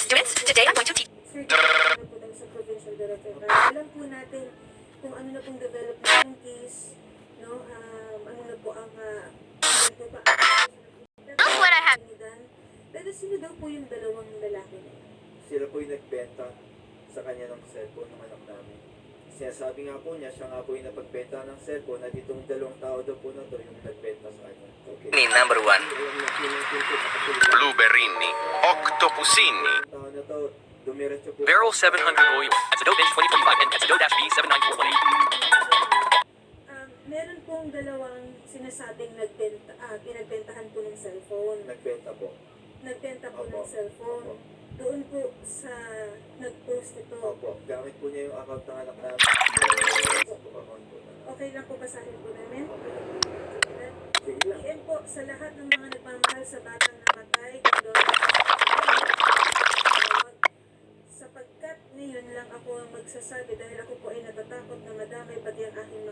Students, today I'm going to teach. Sir, po tayo sa provincial director. Alam po natin kung ano na pong development ng case, no? Ano na po ang That's what I have. Pero sino daw po yung dalawang lalaki na yun? Sila po yung nagbenta sa kanya ng cellphone ng anak namin. Sinasabi nga po niya, siya nga po yung napagbenta ng cellphone at itong dalawang tao daw po na to yung nagbenta sa kanya. Okay. Number 1. Blueberrini, Octopusini, Tao na to, dumiretso po. Barrel 700 oil, Adobe 2025 and Adobe-B 79418. Meron pong dalawang sinasabing pinagbentahan po ng cellphone. Nagbenta po. Nagbenta po Opo. ng cellphone. Opo. Doon po sa nag-post ito. Opo. Gamit po niya yung account ng anak namin. Okay lang po basahin po namin? Sige lang. PM po sa lahat ng mga nagmamahal sa batang namatay, sapagkat ngayon lang ako ang magsasabi dahil ako po ay natatakot na madamay pati ang aking